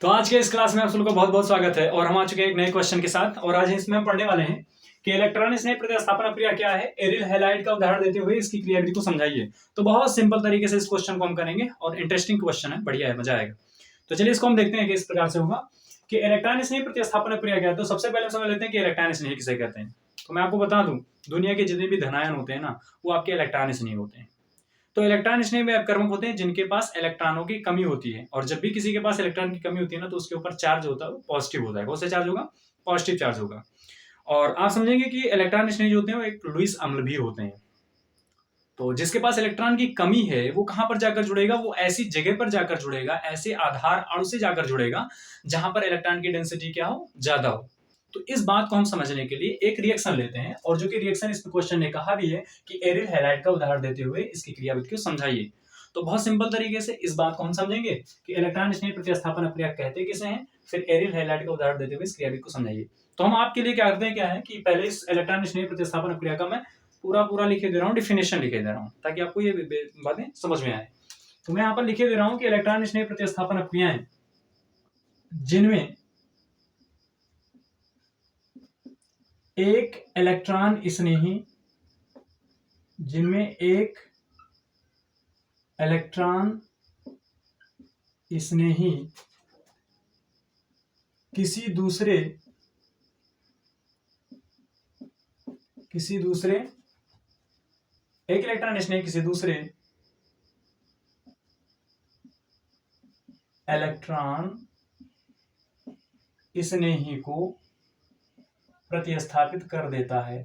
तो आज के इस क्लास में आप सबका बहुत बहुत स्वागत है और हम आ चुके हैं एक नए क्वेश्चन के साथ। और आज इसमें हम पढ़ने वाले हैं कि इलेक्ट्रॉन स्नेह प्रतिस्थापन अभिक्रिया क्या है, एरिल हैलाइड का उदाहरण देते हुए इसकी क्रियाविधि को समझाइए। तो बहुत सिंपल तरीके से इस क्वेश्चन को हम करेंगे और इंटरेस्टिंग क्वेश्चन है, बढ़िया है, मजा आएगा। तो चलिए इसको हम देखते हैं कि इस प्रकार से होगा कि इलेक्ट्रॉन स्नेह प्रतिस्थापन अभिक्रिया क्या है। तो सबसे पहले समझ लेते हैं कि इलेक्ट्रॉन स्नेह किसे कहते हैं। तो मैं आपको बता दूं, दुनिया के जितने भी धनायन होते हैं ना, वो आपके इलेक्ट्रॉन स्नेह होते हैं। तो इलेक्ट्रॉन स्नेह वे अपकर्मक होते हैं जिनके पास इलेक्ट्रॉनों की कमी होती है, और जब भी किसी के पास इलेक्ट्रॉन की कमी होती है ना, तो उसके ऊपर चार्ज होता है वो पॉजिटिव होता है। कौन सा चार्ज होगा? पॉजिटिव चार्ज होगा। और आप समझेंगे कि इलेक्ट्रॉन स्नेह जो होते हैं वो एक लुईस अम्ल भी होते हैं। तो जिसके पास इलेक्ट्रॉन की कमी है वो कहां पर जाकर जुड़ेगा? वो ऐसी जगह पर जाकर जुड़ेगा, ऐसे आधार अणु से जाकर जुड़ेगा जहां पर इलेक्ट्रॉन की डेंसिटी क्या हो? ज्यादा हो। तो इस बात को हम समझने के लिए एक रिएक्शन लेते हैं, और जो कि रिएक्शन इस क्वेश्चन ने कहा भी है कि एरिल हैलाइड का उदाहरण देते हुए इसकी क्रियाविधि को समझाइए। तो बहुत सिंपल तरीके से इस बात को हम समझेंगे कि इलेक्ट्रॉन स्नेह प्रतिस्थापन अभिक्रिया कहते किसे हैं, फिर एरिल हैलाइड का उदाहरण देते हुए इस क्रियाविधि को समझाइए। तो हम आपके लिए क्या करते हैं, क्या है कि पहले इस इलेक्ट्रॉन स्नेह प्रतिस्थापन अभिक्रिया का मैं पूरा लिखे दे रहा हूँ, डिफिनेशन लिखे दे रहा हूँ, ताकि आपको ये बातें समझ में आए। तो मैं यहाँ पर लिखे दे रहा हूँ कि इलेक्ट्रॉन स्नेह प्रतिस्थापन अभिक्रियाएं जिनमें एक इलेक्ट्रॉन स्नेही किसी दूसरे इलेक्ट्रॉन स्नेही को प्रतिस्थापित कर देता है,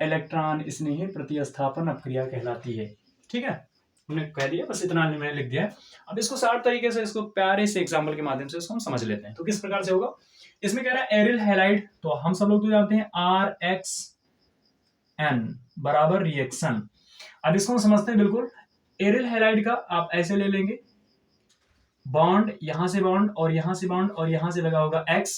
इलेक्ट्रॉन स्नेही प्रतिस्थापन अभिक्रिया कहलाती है। ठीक है, हमने कह दिया, बस इतना मैंने लिख दिया है। अब इसको शार्ट तरीके से, इसको प्यारे से एग्जाम्पल के माध्यम से इसको हम समझ लेते हैं। तो किस प्रकार से होगा? इसमें कह रहा है एरिल हैलाइड, तो हम सब लोग तो जानते हैं RXN बराबर रिएक्शन। अब इसको हम समझते हैं बिल्कुल। एरिल हैलाइड का आप ऐसे ले लेंगे, बॉन्ड यहां से बॉन्ड और यहां से बॉन्ड और यहां से लगा होगा X,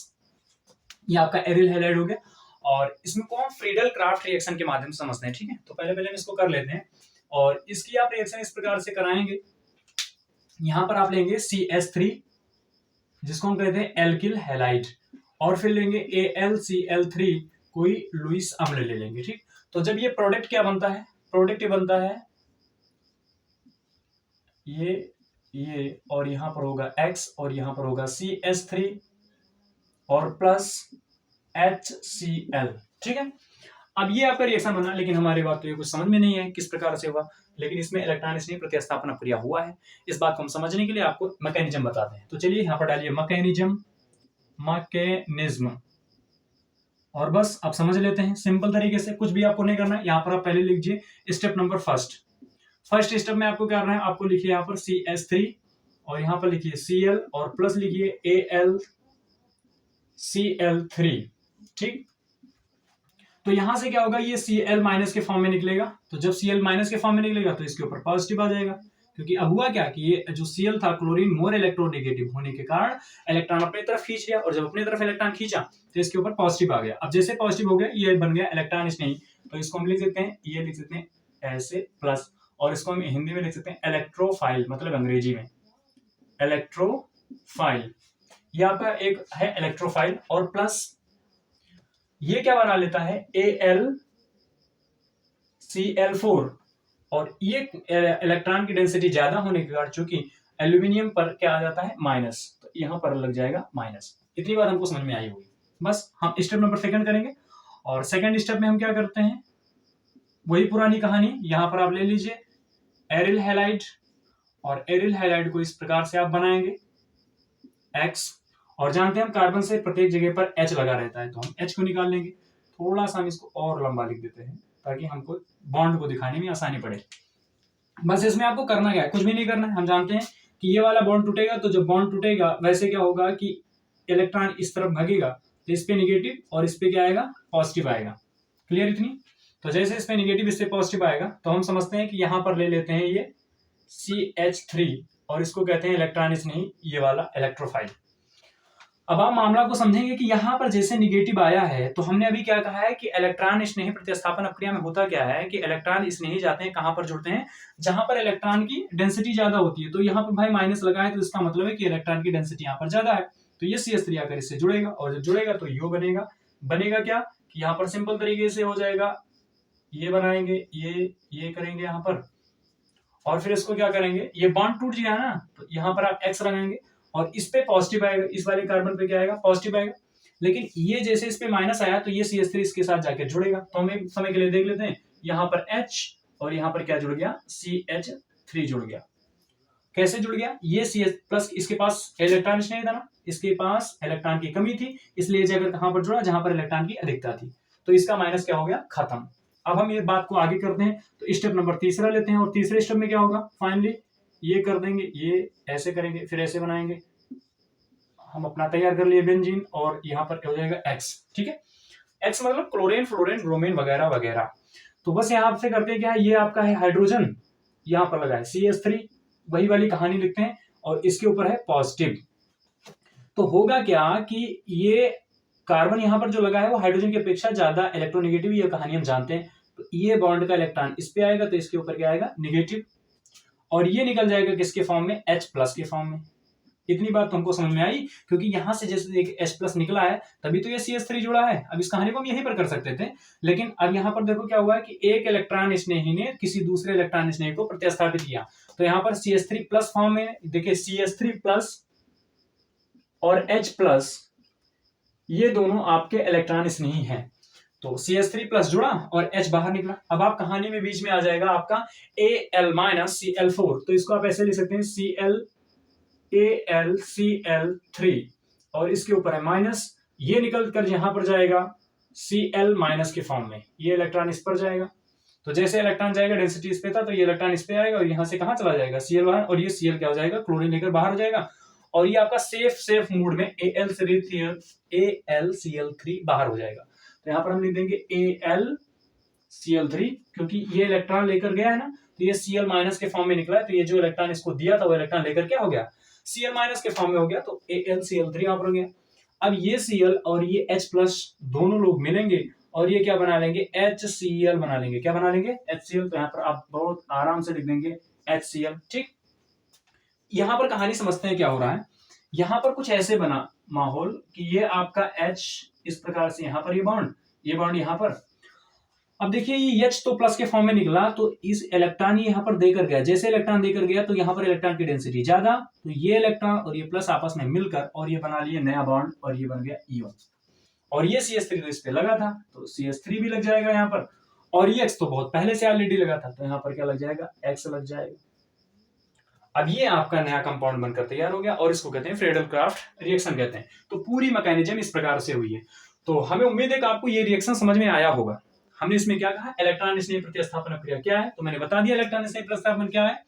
ये आपका एरिल हैलाइड हो गया। और इसमें को हम फ्रीडल क्राफ्ट रिएक्शन के माध्यम से समझते हैं। ठीक है, तो पहले हम इसको कर लेते हैं और इसकी आप रिएक्शन इस प्रकार से कराएंगे। यहां पर आप लेंगे CH3 जिसको हम कहते हैं एल्किल हैलाइड, और फिर लेंगे AlCl3 कोई लुईस अम्ल ले लेंगे। ठीक, तो जब ये प्रोडक्ट क्या बनता है? प्रोडक्ट बनता है ये और यहां पर होगा X और यहां पर होगा CH3 और प्लस HCl। ठीक है, अब ये आपका रिएक्शन बना, लेकिन हमारी बात तो ये कुछ समझ में नहीं है किस प्रकार से हुआ, लेकिन इसमें इलेक्ट्रॉन स्नेह प्रतिस्थापन अभिक्रिया हुआ है। इस बात को हम समझने के लिए आपको मैकेनिज्म बताते हैं। तो चलिए यहां पर डालिए मैकेनिज्म, और बस आप समझ लेते हैं सिंपल तरीके से, कुछ भी आपको नहीं करना है। यहां पर आप पहले लिखिए स्टेप नंबर फर्स्ट स्टेप में आपको क्या करना है, आपको लिखिए यहां पर CH3 और यहां पर लिखिए Cl और प्लस लिखिए AlCl3। ठीक, तो यहां से क्या होगा, ये Cl माइनस के फॉर्म में निकलेगा। तो जब Cl माइनस के फॉर्म में निकलेगा तो इसके ऊपर पॉजिटिव आ जाएगा, क्योंकि अब हुआ क्या कि ये जो Cl था, क्लोरीन मोर इलेक्ट्रोनेगेटिव होने के कारण इलेक्ट्रॉन अपनी तरफ खींच लिया, और जब अपनी तरफ इलेक्ट्रॉन खींचा तो इसके ऊपर पॉजिटिव आ गया। अब जैसे पॉजिटिव हो गया, ये बन गया इलेक्ट्रॉन स्नेही। तो इसको हम लिख देते हैं, ये लिख देते हैं ऐसे प्लस, और इसको हम हिंदी में लिख सकते हैं इलेक्ट्रोफाइल, मतलब अंग्रेजी में इलेक्ट्रोफाइल। ये आपका एक है इलेक्ट्रोफाइल, और प्लस ये क्या बना लेता है AlCl4, और ये इलेक्ट्रॉन की डेंसिटी ज्यादा होने के कारण चूंकि एल्यूमिनियम पर क्या आ जाता है माइनस, तो यहां पर लग जाएगा माइनस। इतनी बात हमको समझ में आई होगी। बस हम स्टेप नंबर सेकंड करेंगे, और सेकंड स्टेप में हम क्या करते हैं, वही पुरानी कहानी। यहां पर आप ले लीजिए एरिल हैलाइड, और एरिल हैलाइड को इस प्रकार से आप बनाएंगे X, और जानते हैं हम कार्बन से प्रत्येक जगह पर H लगा रहता है, तो हम H को निकाल लेंगे। थोड़ा सा हम इसको और लंबा लिख देते हैं ताकि हमको बॉन्ड को दिखाने में आसानी पड़े। बस इसमें आपको करना क्या है, कुछ भी नहीं करना है। हम जानते हैं कि ये वाला बॉन्ड टूटेगा, तो जब बॉन्ड टूटेगा वैसे क्या होगा कि इलेक्ट्रॉन इस तरफ भागेगा, तो इस पे निगेटिव और इस पे क्या आएगा, पॉजिटिव आएगा। क्लियर इतनी? तो जैसे इस पे निगेटिव इस पे पॉजिटिव आएगा, तो हम समझते हैं कि यहां पर ले लेते हैं ये CH3 और इसको कहते हैं इलेक्ट्रॉन स्नेही, ये वाला इलेक्ट्रोफाइल। अब आप मामला को समझेंगे कि यहाँ पर जैसे निगेटिव आया है तो हमने अभी क्या कहा है कि इलेक्ट्रॉन स्नेही प्रतिस्थापन अपक्रिया में होता क्या है कि इलेक्ट्रॉन स्नेही जाते हैं कहां पर जुड़ते हैं, जहां पर इलेक्ट्रॉन की डेंसिटी ज्यादा होती है। तो यहाँ पर भाई माइनस लगा है तो इसका मतलब है कि इलेक्ट्रॉन की डेंसिटी यहाँ पर ज्यादा है, तो ये CH3 आकर इससे जुड़ेगा और जब जुड़ेगा तो यो बनेगा। बनेगा क्या कि यहाँ पर सिंपल तरीके से हो जाएगा, ये बनाएंगे, ये करेंगे यहाँ पर, और फिर इसको क्या करेंगे, ये बॉन्ड टूट गया ना तो यहाँ पर आप X लगाएंगे और इस पे पॉजिटिव आएगा, इस वाले कार्बन पे क्या आएगा, पॉजिटिव आएगा। लेकिन ये जैसे इस पे माइनस आया तो ये CH3 इसके साथ जाके जुड़ेगा। तो हम एक समय के लिए देख लेते हैं, यहाँ पर H और यहाँ पर क्या जुड़ गया, CH3 जुड़ गया। कैसे जुड़ गया, ये CH प्लस इसके पास इलेक्ट्रॉन नहीं था ना, इसके पास इलेक्ट्रॉन की कमी थी, इसलिए जगह कहां पर जुड़ा, जहां पर इलेक्ट्रॉन की अधिकता थी। तो इसका माइनस क्या हो गया, खत्म। अब हम ये बात को आगे करते हैं, तो स्टेप नंबर तीसरा लेते हैं और तीसरे स्टेप में क्या होगा, फाइनली ये कर देंगे, ये ऐसे करेंगे, फिर ऐसे बनाएंगे, हम अपना तैयार कर लिए बेंजीन, और यहाँ पर क्या हो जाएगा X। ठीक है, X मतलब क्लोरीन, फ्लोरीन, ब्रोमीन वगैरह वगैरह। तो बस यहाँ आपसे करते हैं क्या, ये आपका है हाइड्रोजन, यहाँ पर लगा है CH3, वही वाली कहानी लिखते हैं, और इसके ऊपर है पॉजिटिव। तो होगा क्या कि ये कार्बन यहाँ पर जो लगा है वो हाइड्रोजन की अपेक्षा ज्यादा इलेक्ट्रोनेगेटिव, ये कहानी हम जानते हैं। तो ये बॉन्ड का इलेक्ट्रॉन इस पे आएगा तो इसके ऊपर क्या आएगा, निगेटिव, और ये निकल जाएगा किसके फॉर्म में, H प्लस के फॉर्म में। इतनी बात तुमको समझ में आई, क्योंकि यहां से जैसे एक H प्लस निकला है तभी तो ये CH3 जुड़ा है। अब इस कहानी को हम यहीं पर कर सकते थे, लेकिन अब यहाँ पर देखो क्या हुआ है कि एक इलेक्ट्रॉन स्नेही ने किसी दूसरे इलेक्ट्रॉन स्नेही को प्रतिस्थापित किया, तो यहाँ पर CH3 प्लस फॉर्म में देखिए, CH3 प्लस और H प्लस ये दोनों आपके इलेक्ट्रॉन स्नेही हैं। तो CH3 प्लस जुड़ा और H बाहर निकला। अब आप कहानी में बीच में आ जाएगा आपका Al माइनस Cl4, तो इसको आप ऐसे लिख सकते हैं ClAlCl3, और इसके ऊपर है माइनस, ये निकल कर यहां पर जाएगा Cl माइनस के फॉर्म में, ये इलेक्ट्रॉन इस पर जाएगा। तो जैसे इलेक्ट्रॉन जाएगा, डेंसिटी इस पे था तो ये इलेक्ट्रॉन इस पे आएगा और यहां से कहां चला जाएगा, Cl बाहर, और ये Cl क्या हो जाएगा, क्लोरीन लेकर बाहर हो जाएगा, और ये आपका सेफ मोड में AlCl3 बाहर हो जाएगा। तो यहाँ पर हम लिख देंगे AlCl3, क्योंकि ये इलेक्ट्रॉन लेकर गया है ना, तो ये Cl माइनस के फॉर्म में निकला है, तो ये जो इलेक्ट्रॉन इसको दिया था वो इलेक्ट्रॉन लेकर क्या हो गया, Cl माइनस के फॉर्म में हो गया, तो AlCl3 यहाँ पर हो गया। अब ये Cl और ये H प्लस दोनों लोग मिलेंगे और ये क्या बना लेंगे, HCl बना लेंगे। क्या बना लेंगे, HCl। तो यहाँ पर आप बहुत आराम से लिख देंगे HCl। ठीक, यहाँ पर कहानी समझते हैं क्या हो रहा है। यहाँ पर कुछ ऐसे बना माहौल कि ये आपका H इस प्रकार से, यहाँ पर ये बॉन्ड यहाँ पर। अब देखिए ये H तो प्लस के फॉर्म में निकला, तो इस इलेक्ट्रॉन यहाँ पर देकर गया, जैसे इलेक्ट्रॉन देकर गया तो यहाँ पर इलेक्ट्रॉन की डेंसिटी ज्यादा, तो ये इलेक्ट्रॉन और ये प्लस आपस में मिलकर और ये बना लिए नया बॉन्ड, और ये बन गया इवन। और ये CH3 तो इस पे लगा था तो CH3 भी लग जाएगा यहाँ पर, और ये X तो बहुत पहले से ऑलरेडी लगा था, तो यहाँ पर क्या लग जाएगा, X लग जाएगा। अब ये आपका नया कंपाउंड बनकर तैयार हो गया, और इसको कहते हैं फ्रेडल-क्राफ्ट रिएक्शन कहते हैं। तो पूरी मैकेनिज्म इस प्रकार से हुई है। तो हमें उम्मीद है कि आपको ये रिएक्शन समझ में आया होगा। हमने इसमें क्या कहा, इलेक्ट्रॉन स्नेही प्रतिस्थापन प्रक्रिया क्या है, तो मैंने बता दिया इलेक्ट्रॉन स्नेही प्रतिस्थापन क्या है,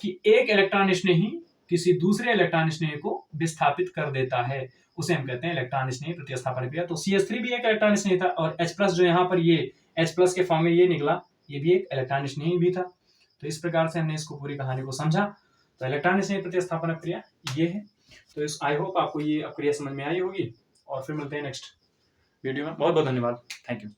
कि एक इलेक्ट्रॉन स्नेही किसी दूसरे इलेक्ट्रॉन स्नेही को विस्थापित कर देता है, उसे हम कहते हैं इलेक्ट्रॉन स्नेही प्रतिस्थापन प्रक्रिया। तो CH3 भी एक इलेक्ट्रॉन स्नेही था, और H प्लस जो यहाँ पर ये H प्लस के फॉर्म में ये निकला, ये भी एक इलेक्ट्रॉन स्नेही भी था। तो इस प्रकार से हमने इसको पूरी कहानी को समझा। तो इलेक्ट्रॉन स्नेही प्रतिस्थापन प्रक्रिया ये है। तो इस आई होप आपको ये प्रक्रिया समझ में आई होगी, और फिर मिलते हैं नेक्स्ट वीडियो में। बहुत बहुत धन्यवाद, थैंक यू।